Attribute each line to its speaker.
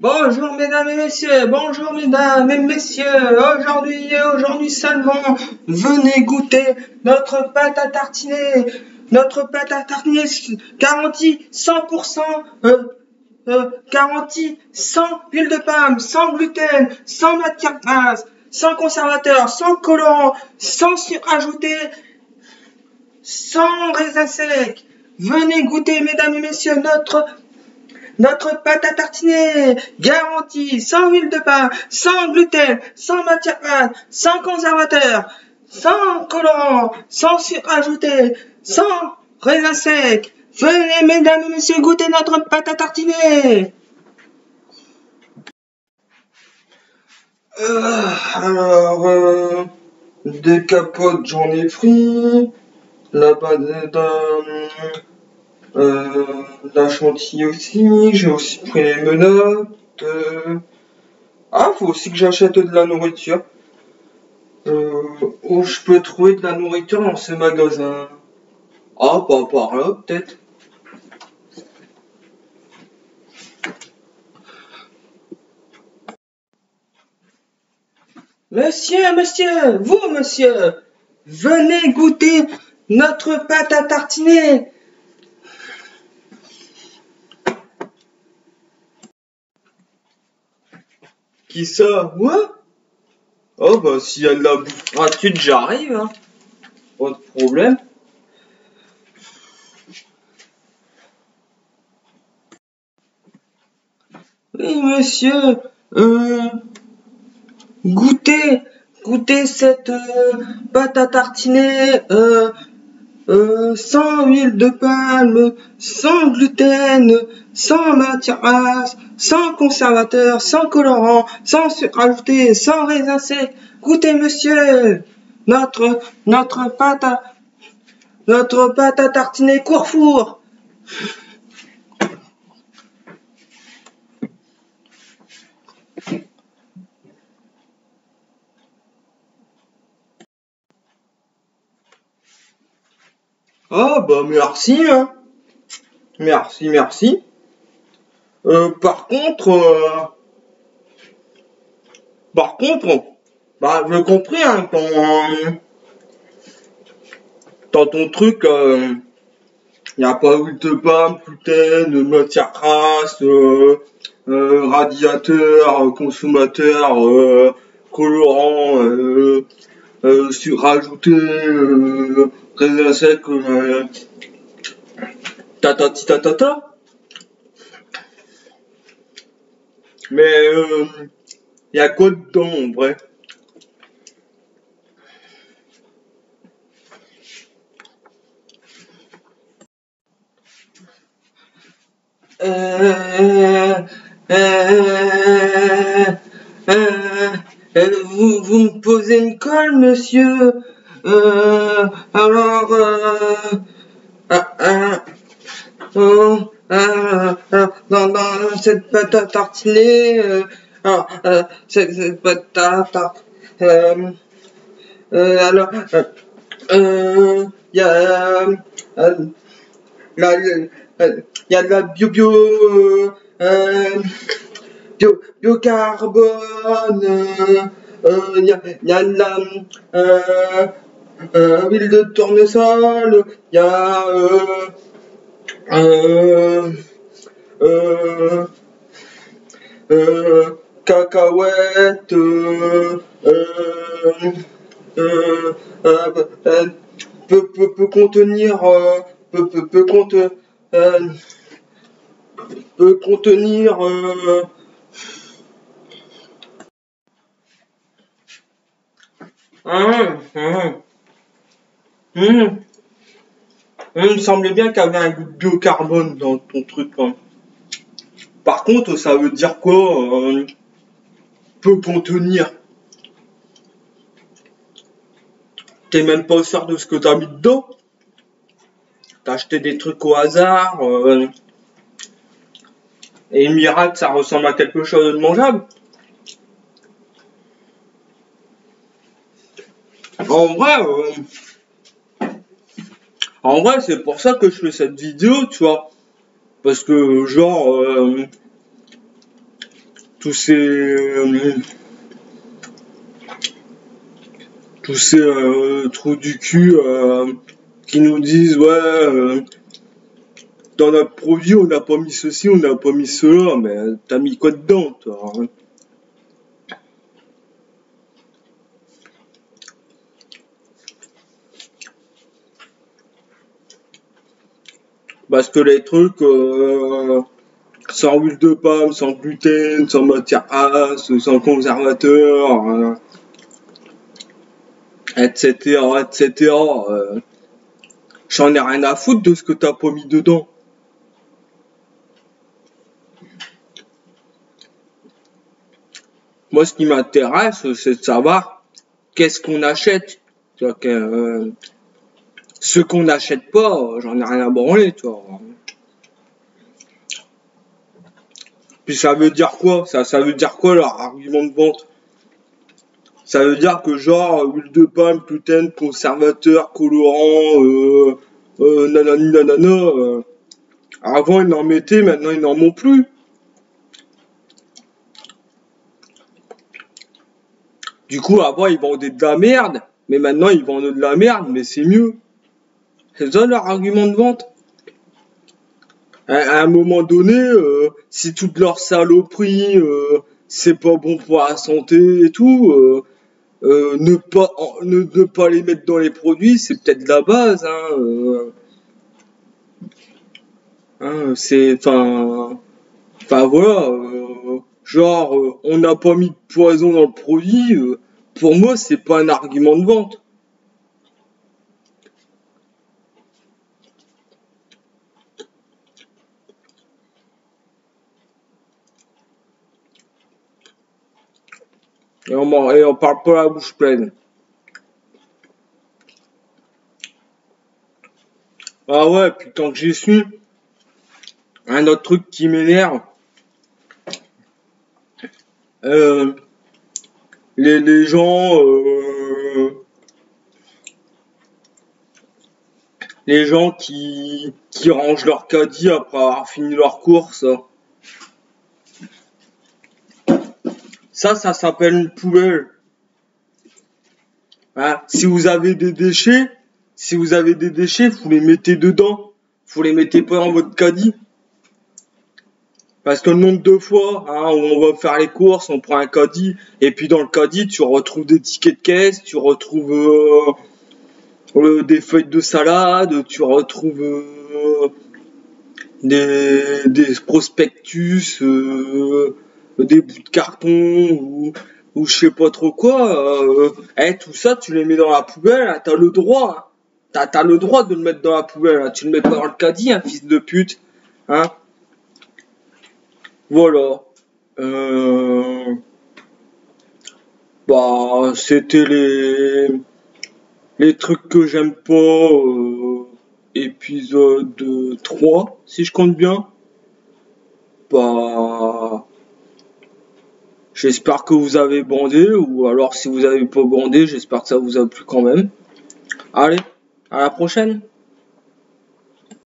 Speaker 1: Bonjour mesdames et messieurs, bonjour mesdames et messieurs, aujourd'hui seulement, venez goûter notre pâte à tartiner, garantie 100%, garantie sans huile de palme, sans gluten, sans matière grasse, sans conservateur, sans colorant, sans sucre ajouté, sans raisin sec. Venez goûter mesdames et messieurs notre pâte à tartiner, garantie, sans huile de pain, sans gluten, sans matière grasse, sans conservateur, sans colorant, sans sucre ajouté, sans raisin sec. Venez, mesdames et messieurs, goûter notre pâte à tartiner. Des capotes, j'en ai pris. Là-bas, la chantilly aussi, j'ai aussi pris les menottes. Faut aussi que j'achète de la nourriture. Où je peux trouver de la nourriture dans ce magasin? Pas par là, peut-être. Monsieur, venez goûter notre pâte à tartiner. Qui ça? Moi? S'il y a de la bouffe gratuite, j'arrive, hein. Pas de problème. Oui, monsieur, goûtez cette pâte à tartiner sans huile de palme, sans gluten, sans matière grasse, sans conservateur, sans colorant, sans sucre ajouté, sans raisin sec. Goûtez, monsieur, notre pâte à tartiner Carrefour. Merci, hein. Merci. Par contre, j'ai compris, hein, dans ton truc, y a pas huile de palme, gluten, matière grasse, radiateur, consommateur, colorant, sucre rajouté, raisin sec, ta. Mais y a quoi dedans en vrai? Vous me posez une colle, monsieur. Dans cette pâte à tartiner, cette pâte à tartiner, il y a y a de la biocarbone, y a de la huile de tournesol, y a cacahuètes, peut contenir il me semblait bien qu'il y avait un goût de biocarbone dans ton truc, hein. Par contre, ça veut dire quoi, peut contenir? T'es même pas sûr de ce que t'as mis dedans? T'as acheté des trucs au hasard, et miracle, ça ressemble à quelque chose de mangeable? En vrai, c'est pour ça que je fais cette vidéo, tu vois. Parce que, genre,
Speaker 2: tous ces trous du cul qui nous disent ouais dans notre produit on n'a pas mis ceci, on n'a pas mis cela, mais t'as mis quoi dedans toi, hein? Parce que les trucs sans huile de palme, sans gluten, sans matière grasse, sans conservateur, etc. J'en ai rien à foutre de ce que t'as pas mis dedans. Moi, ce qui m'intéresse, c'est de savoir qu'est-ce qu'on achète. Tu vois, ce qu'on n'achète pas, j'en ai rien à branler, tu vois. Puis ça veut dire quoi? Ça veut dire quoi leur argument de vente? Ça veut dire que genre huile de palme, gluten, conservateur, colorant, nanani nanana. Avant ils en mettaient, maintenant ils n'en mettent plus. Du coup avant ils vendaient de la merde, mais maintenant ils vendent de la merde, mais c'est mieux. C'est ça leur argument de vente. À un moment donné, si toute leur saloperie, c'est pas bon pour la santé et tout, ne pas les mettre dans les produits, c'est peut-être la base, c'est, enfin voilà, genre, on n'a pas mis de poison dans le produit, pour moi, c'est pas un argument de vente. Et on parle pas la bouche pleine. Ah ouais, puis tant que j'y suis, un autre truc qui m'énerve, euh, les gens, les gens qui rangent leur caddie après avoir fini leur course, ça s'appelle une poubelle. Hein, si vous avez des déchets, vous les mettez dedans. Vous les mettez pas dans votre caddie. Parce que le nombre de fois, où on va faire les courses, on prend un caddie, et puis dans le caddie, tu retrouves des tickets de caisse, tu retrouves des feuilles de salade, tu retrouves des prospectus, des bouts de carton, ou je sais pas trop quoi. Tout ça, tu les mets dans la poubelle, hein, t'as le droit. Hein. T'as le droit de le mettre dans la poubelle. Hein. Tu le mets pas dans le caddie, fils de pute. Hein. Voilà. C'était les trucs que j'aime pas. Épisode 3, si je compte bien. Bah, j'espère que vous avez bandé, ou alors si vous avez pas bandé, j'espère que ça vous a plu quand même. Allez, à la prochaine.